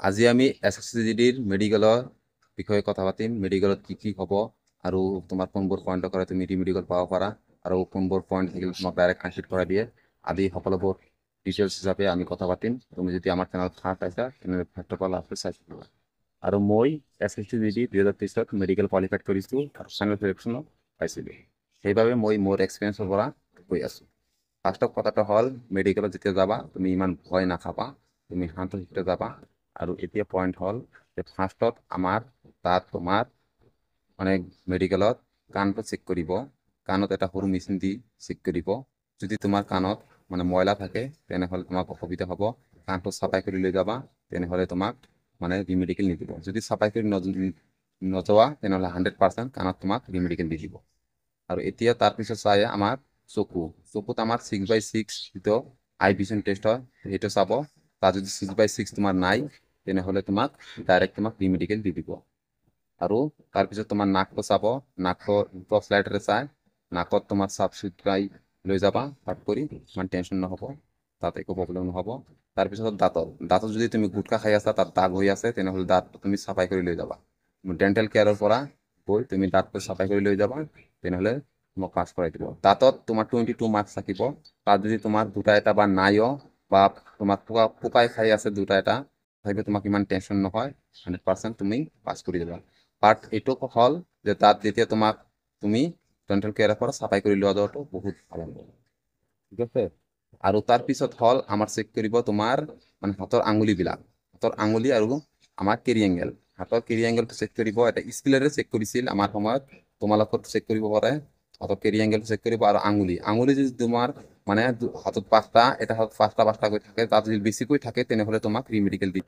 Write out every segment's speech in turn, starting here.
আজি আমি এছএছচিজিডিৰ মেডিকেলৰ বিষয়ে কথা পাতিম। মেডিকেলত কি হ'ব আৰু তোমাৰ কোনবোৰ পইণ্টৰ পৰা তুমি ৰিমেডিকেল পাব পাৰা আৰু কোনবোৰ পইণ্ট থাকিলে তোমাক ডাইৰেক্ট কনচিড কৰাই দিয়ে আদি সকলোবোৰ ডিটেইলছ হিচাপে আমি কথা পাতিম। তুমি যদি আমাৰ চেনেল ফাৰ্ষ্ট পাইছা তেনেহ'লে ফাৰ্ষ্ট অফ অল লাষ্টটো চাই থাকিবা। আৰু মই এছএছচিজিডি 2023 মেডিকেল কোৱালিফাইড কৰিছোঁ আৰু ফাইনেল চিলেকশ্যনো পাইছিলোঁ। সেইবাবে মই মোৰ এক্সপিৰিয়েঞ্চৰ পৰা কৈ আছোঁ। ফাৰ্ষ্ট কথাটো হ'ল মেডিকেলত যেতিয়া যাবা তুমি ইমান ভয় নাখাবা, তুমি শান্তশিষ্ট যাবা। আৰু এতিয়া পইণ্ট হ'ল যে ফাৰ্ষ্টত আমাৰ তাত তোমাৰ মানে মেডিকেলত কাণটো চেক কৰিব। কাণত এটা সৰু মেচিন দি চেক কৰিব। যদি তোমাৰ কাণত মানে ময়লা থাকে তেনেহ'লে তোমাক অসুবিধা হ'ব। কাণটো চাফাই কৰি লৈ যাবা, তেনেহ'লে তোমাক মানে ৰিমেডিকেল নিদিব। যদি চাফাই কৰি নোযোৱা তেনেহ'লে 100% কাণত তোমাক ৰিমেডিকেল দি দিব। আৰু এতিয়া তাৰপিছত চাই আমাৰ চকুত আমাৰ 6/6 যিটো আই ভিজন টেষ্ট হয় সেইটো চাব। তাত যদি 6/6 তোমাৰ নাই তেনেহ'লে তোমাক ডাইৰেক্ট তোমাক ৰিমেডিকেল দি দিব। আৰু তাৰপিছত তোমাৰ নাকটো চাব, নাকটো টৰ্চ লাইটেৰে চাই নাকত তোমাৰ চাফ চিকুণাই লৈ যাবা। তাত কৰি ইমান টেনশ্যন নহ'ব, তাত একো প্ৰব্লেম নহ'ব। তাৰপিছত দাঁতত যদি তুমি গুটখা খাই আছা, তাত দাগ হৈ আছে, তেনেহ'লে দাঁতটো তুমি চাফাই কৰি লৈ যাবা। ডেণ্টেল কেয়াৰৰ পৰা গৈ তুমি দাঁতটো চাফাই কৰি লৈ যাবা, তেনেহ'লে তোমাক পাছ কৰাই দিব। দাঁতত তোমাৰ 22 মাৰ্কছ থাকিব। তাত যদি তোমাৰ দুটা এটা বা নাইও বা তোমাক পোকাই খাই আছে দুটা এটা, তথাপি তোমাক ইমান টেনশ্যন নহয়, 100% তুমি পাছ কৰি দিবা। বাট এইটো হ'ল যে তাত যেতিয়া তুমি ডেণ্টেল কেয়াৰৰ পৰা চাফাই কৰি লোৱা যোৱাটো বহুত ভাল হ'ব, ঠিক আছে। আৰু তাৰপিছত হ'ল আমাৰ চেক কৰিব তোমাৰ মানে হাতৰ আঙুলিবিলাক, হাতৰ আঙুলি আৰু আমাৰ কেৰি এংগেল। হাতৰ কেৰি এংগেলটো চেক কৰিব, এটা স্কেলেৰে চেক কৰিছিল আমাৰ সময়ত, তোমালোকৰ চেক কৰিব পাৰে। হাতৰ কেৰি এংগেলটো চেক কৰিব আৰু আঙুলি যদি তোমাৰ মানে হাতত 5টা, এটা হাতত 5টা কৈ থাকে, তাত যদি বেছিকৈ থাকে তেনেহ'লে তোমাক ৰিমেডিকেল দি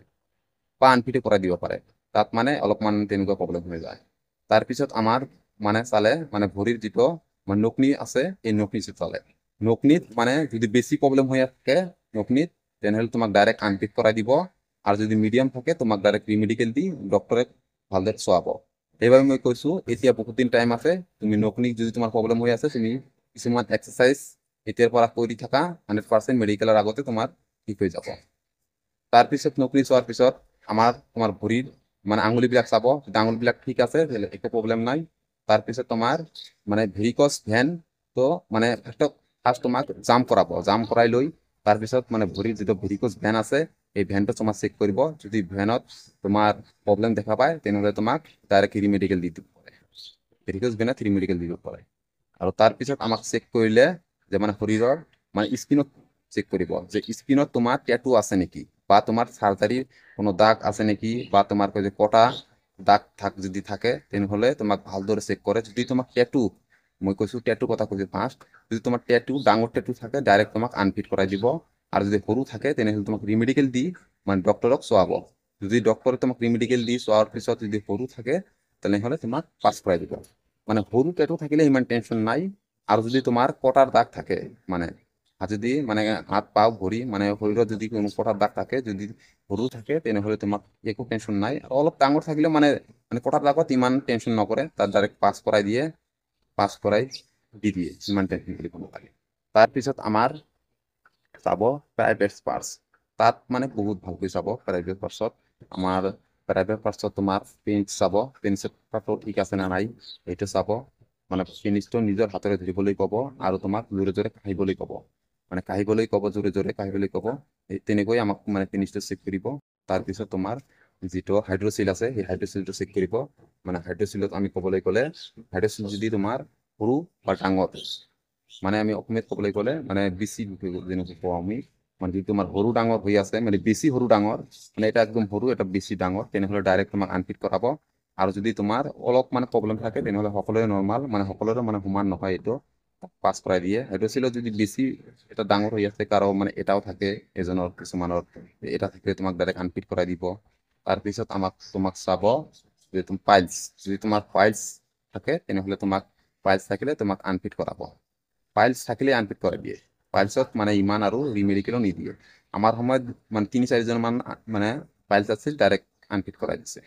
বা আনফিটে কৰাই দিব পাৰে। তাত মানে অলপমান তেনেকুৱা প্ৰব্লেম হৈ যায়। তাৰপিছত আমাৰ মানে চালে মানে ভৰিৰ যিটো মানে নকনি আছে, এই নকনি চালে। নকনিত মানে যদি বেছি প্ৰব্লেম হৈ থাকে নকনিত, তেনেহ'লে তোমাক ডাইৰেক্ট আনফিট কৰাই দিব। আৰু যদি মিডিয়াম থাকে তোমাক ডাইৰেক্ট ৰিমেডিকেল দি ডক্টৰে ভালদৰে চোৱাব। সেইবাবে মই কৈছোঁ এতিয়া বহুত দিন টাইম আছে, তুমি নকনিত যদি তোমাৰ প্ৰব্লেম হৈ আছে, তুমি কিছুমান এক্সাৰচাইজ এতিয়াৰ পৰা কৰি থাকা, 100% মেডিকেলৰ আগতে তোমাৰ ঠিক হৈ যাব। তাৰপিছত নকনি চোৱাৰ পিছত তোমাৰ ভৰিৰ মানে আঙুলিবিলাক চাব, আঙুলিবিলাক ঠিক আছে, একো প্ৰব্লেম নাই। তাৰপিছত তোমাৰ মানে ভেৰিকছ ভেনটো মানে ফাৰ্ষ্ট তোমাক জাম্প কৰাব, জাম্প কৰাই লৈ তাৰপিছত মানে ভৰিৰ যিটো ভেৰিকছ ভেন আছে এই ভেনটো তোমাক চেক কৰিব। যদি ভেনত তোমাৰ প্ৰব্লেম দেখা পায় তেনেহ'লে তোমাক ডাইৰেক্ট ৰিমেডিকেল দি দিব পাৰে, ভেৰিকছ ভেনত ৰিমেডিকেল দিব পাৰে। আৰু তাৰপিছত আমাক চেক কৰিলে যে মানে শৰীৰৰ মানে স্কিনত চেক কৰিব যে স্কিনত তোমাৰ টেটু আছে নেকি, বা তোমাৰ চাৰ্জাৰীৰ কোনো দাগ আছে নেকি, বা তোমাৰ কটা দাগ যদি থাকে তেনেহ'লে তোমাক ভালদৰে চেক কৰে। যদি তোমাক মই কৈছোঁ টেটু কথা কৈছোঁ ফাৰ্ষ্ট, যদি তোমাৰ ডাঙৰ টেটু থাকে ডাইৰেক্ট তোমাক আনফিট কৰাই দিব। আৰু যদি সৰু থাকে তেনেহ'লে তোমাক ৰিমেডিকেল দি মানে ডক্টৰক চোৱাব। যদি ডক্টৰে তোমাক ৰিমেডিকেল দি চোৱাৰ পিছত যদি সৰু থাকে তেনেহ'লে তোমাক পাছ কৰাই দিব। মানে সৰু টেটু থাকিলে ইমান টেনশ্যন নাই। আৰু যদি তোমাৰ কটাৰ দাগ থাকে মানে যদি মানে হাত পাও ভৰি মানে শৰীৰত যদি কোনো কটাৰ দাগ থাকে, যদি সৰু থাকে তেনেহ'লে তোমাক একো টেনশ্যন নাই। আৰু অলপ ডাঙৰ থাকিলেও মানে কটাৰ দাগত ইমান টেনশ্যন নকৰে, তাত ডাইৰেক্ট পাছ কৰাই দি দিয়ে, ইমান টেনশ্যন কৰিব নালাগে। তাৰপিছত আমাৰ চাব প্ৰাইভেট পাৰ্টছ, তাত মানে বহুত ভালকৈ চাব প্ৰাইভেট পাৰ্টছত। আমাৰ প্ৰাইভেট পাৰ্টছত তোমাৰ পেনিছ চাব, পেনিছটো ঠিক আছে নে নাই সেইটো চাব। মানে পেনিছটো নিজৰ হাতেৰে ধৰিবলৈ ক'ব আৰু তোমাক জোৰে জোৰে কাঢ়িবলৈ ক'ব, মানে কাঢ়িবলৈ ক'ব, জোৰে জোৰে কাঢ়িবলৈ ক'ব। তেনেকৈ আমাক মানে পেনিছটো চেক কৰিব। তাৰপিছত তোমাৰ যিটো হাইড্ৰচিল আছে সেই হাইড্ৰচিলটো চেক কৰিব। মানে হাইড্ৰচিলত আমি ক'বলৈ গ'লে হাইড্ৰচিল যদি তোমাৰ সৰু বা ডাঙৰ, মানে আমি অসমীয়াত ক'বলৈ গ'লে মানে বেছি যেনেকৈ কওঁ আমি, মানে যদি তোমাৰ সৰু ডাঙৰ হৈ আছে, মানে বেছি সৰু ডাঙৰ, মানে এটা একদম সৰু এটা বেছি ডাঙৰ, তেনেহ'লে ডাইৰেক্ট তোমাক আনফিট কৰাব। আৰু যদি তোমাৰ অলপ মানে প্ৰব্লেম থাকে তেনেহ'লে সকলোৰে নৰ্মাল, মানে সকলোৰে মানে সমান নহয়, এইটো পাছ কৰাই দিয়ে। হাইড্ৰচিলত যদি বেছি এটা ডাঙৰ হৈ আছে, কাৰো মানে এটাও থাকে, এজনৰ কিছুমানৰ এটা থাকিলে তোমাক ডাইৰেক্ট আনফিট কৰাই দিব। তাৰপিছত তোমাক চাব যে পাইলছ, যদি তোমাৰ পাইলছ থাকে তেনেহ'লে পাইলছ থাকিলে তোমাক আনফিট কৰাব। পাইলছ থাকিলে আনফিট কৰাই দিয়ে। পাইলছত মানে ইমান আৰু ৰিমেডিকেলো নিদিয়ে। আমাৰ সময়ত মানে 3-4জন মান মানে পাইলছ আছিল, ডাইৰেক্ট আনফিট কৰাই দিছে।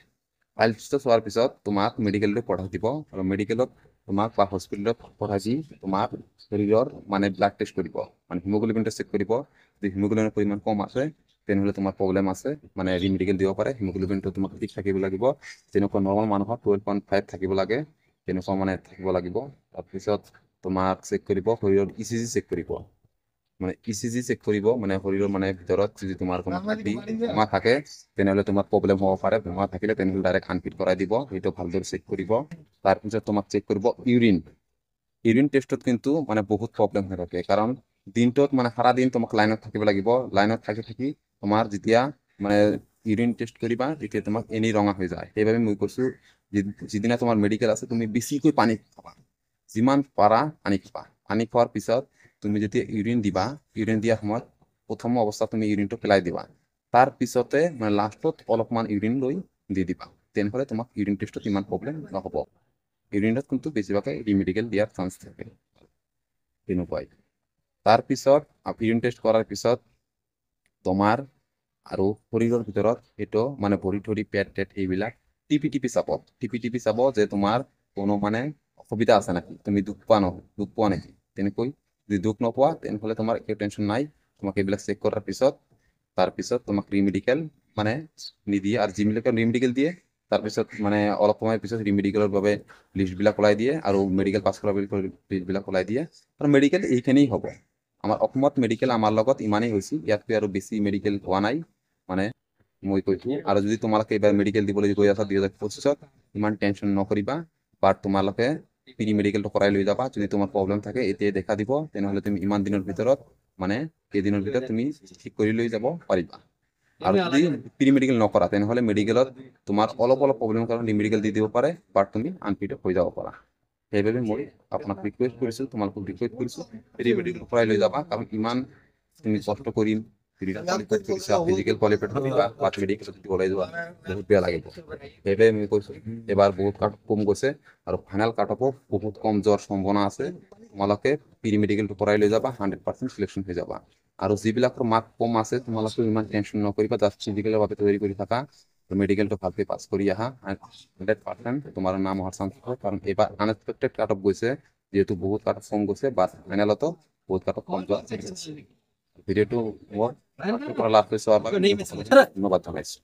পাইলছটো চোৱাৰ পিছত তোমাক মেডিকেললৈ পঠাই দিব, আৰু মেডিকেলত তোমাক বা হস্পিটেলত পঠাই দি তোমাৰ শৰীৰৰ মানে ব্লাড টেষ্ট কৰিব, মানে হিমোগ্লোবিনটো চেক কৰিব। যদি হিমোগ্লোবিনৰ পৰিমাণ কম আছে তেনেহ'লে তোমাৰ প্ৰব্লেম আছে মানে ৰিমেডিকেল দিব পাৰে হিমোগ্লোবিনটো তোমাক ঠিক থাকিব লাগিব যেনেকুৱা নৰ্মেল মানুহৰ 12.5 থাকিব লাগে তেনেকুৱা মানে থাকিব লাগিব তাৰপিছত তোমাক চেক কৰিব শৰীৰৰ ইচিজি চেক কৰিব মানে ইচিজি চেক কৰিব মানে শৰীৰৰ মানে ভিতৰত যদি তোমাৰ কোনো বেমাৰ থাকে তেনেহ'লে তোমাৰ প্ৰব্লেম হ'ব পাৰে বেমাৰ থাকিলে তেনেহ'লে ডাইৰেক্ট আনফিট কৰাই দিব সেইটো ভালদৰে চেক কৰিব তাৰপিছত তোমাক চেক কৰিব ইউৰিন টেষ্টত কিন্তু মানে বহুত প্ৰব্লেম হৈ থাকে কাৰণ দিনটোত মানে সাৰা দিন তোমাক লাইনত থাকিব লাগিব লাইনত থাকি তোমাৰ যেতিয়া মানে ইউৰিন টেষ্ট কৰিবা তেতিয়া তোমাক এনেই ৰঙা হৈ যায় সেইবাবে মই কৈছোঁ যিদিনা তোমাৰ মেডিকেল আছে তুমি বেছিকৈ পানী খাবা যিমান পাৰা পানী খাবা পানী খোৱাৰ পিছত তুমি যেতিয়া ইউৰিন দিবা ইউৰিন দিয়াৰ সময়ত প্ৰথম অৱস্থাত তুমি ইউৰিনটো পেলাই দিবা তাৰ পিছতে মানে লাষ্টত অলপমান ইউৰিন লৈ দি দিবা তেনেহ'লে তোমাক ইউৰিন টেষ্টত ইমান প্ৰব্লেম নহ'ব ইউৰিনত কিন্তু বেছিভাগে ৰিমেডিকেল দিয়াৰ চান্স থাকে তেনেকুৱাই তাৰপিছত ইউৰিন টেষ্ট কৰাৰ পিছত তোমাৰ আৰু শৰীৰৰ ভিতৰত সেইটো মানে ভৰি থৰি পেট টেট এইবিলাক টিপি চাব যে তোমাৰ কোনো মানে অসুবিধা আছে নাকি তুমি দুখ পোৱা নেকি তেনেকৈ যদি দুখ নোপোৱা তেনেহ'লে তোমাৰ একো টেনশ্যন নাই তোমাক এইবিলাক চেক কৰাৰ পিছত তাৰপিছত তোমাক ৰিমেডিকেল মানে নিদিয়ে আৰু যিবিলাকে ৰিমেডিকেল দিয়ে তাৰপিছত মানে অলপ সময় পিছত ৰিমেডিকেলৰ বাবে লিষ্টবিলাক ওলাই দিয়ে আৰু মেডিকেল পাছ কৰা লিষ্টবিলাক ওলাই দিয়ে আৰু মেডিকেল এইখিনিই হ'ব আমাৰ অসমত মেডিকেল আমাৰ লগত ইমানেই হৈছে ইয়াতকৈ আৰু বেছি মেডিকেল হোৱা নাই মানে মই কৈছোঁ আৰু যদি তোমালোকে এইবাৰ মেডিকেল দিবলৈ গৈ আছা 2025 ইমান টেনশ্যন নকৰিবা বাট তোমালোকে প্ৰি মেডিকেলটো কৰাই লৈ যাবা যদি তোমাৰ প্ৰব্লেম থাকে এতিয়াই দেখা দিব তেনেহ'লে তুমি ইমান দিনৰ ভিতৰত মানে কেইদিনৰ ভিতৰত তুমি ঠিক কৰি লৈ যাব পাৰিবা আৰু যদি প্ৰি মেডিকেল নকৰা তেনেহ'লে মেডিকেলত তোমাৰ অলপ প্ৰব্লেমৰ কাৰণে মেডিকেল দি দিব পাৰে বাট তুমি আনফিট হৈ যাব পাৰা সেইবাবে মই আপোনাক ৰিকুৱেষ্ট কৰিছোঁ তোমালোকক ৰিকুৱেষ্ট কৰিছোঁ প্ৰি মেডিকেল কৰাই লৈ যাবা কাৰণ ইমান তুমি কষ্ট কৰিম ফিজিকেল কোৱালিফাইড কৰিবা বা মেডিকেলত যদি ওলাই যোৱা বহুত বেয়া লাগিব সেইবাবে মই কৈছোঁ এবাৰ বহুত কাট কম গৈছে আৰু ফাইনেল কাট অফো বহুত কম যোৱাৰ সম্ভাৱনা আছে তোমালোকে প্ৰি মেডিকেলটো কৰাই লৈ যাবা 100% চিলেকশ্যন হৈ যাবা আৰু যিবিলাকৰ মাৰ্ক কম আছে তোমালোকে ইমান টেনশ্যন নকৰিবা জাষ্ট ফিজিকেলৰ বাবে তৈয়াৰী কৰি থাকা মেডিকেলটো ভালকৈ পাছ কৰি আহা 100% তোমাৰ নাম অহাৰ চান্স আছে কাৰণ এইবাৰ আনএক্সপেক্টেড কাট অফ গৈছে যেহেতু বহুত কাট অফ কম গৈছে বাট ফাইনেলতো বহুত কাট অফ কম যোৱা ভিডিঅ'টো মোৰ লাভ কৰিছোঁ ধন্যবাদ জনাইছোঁ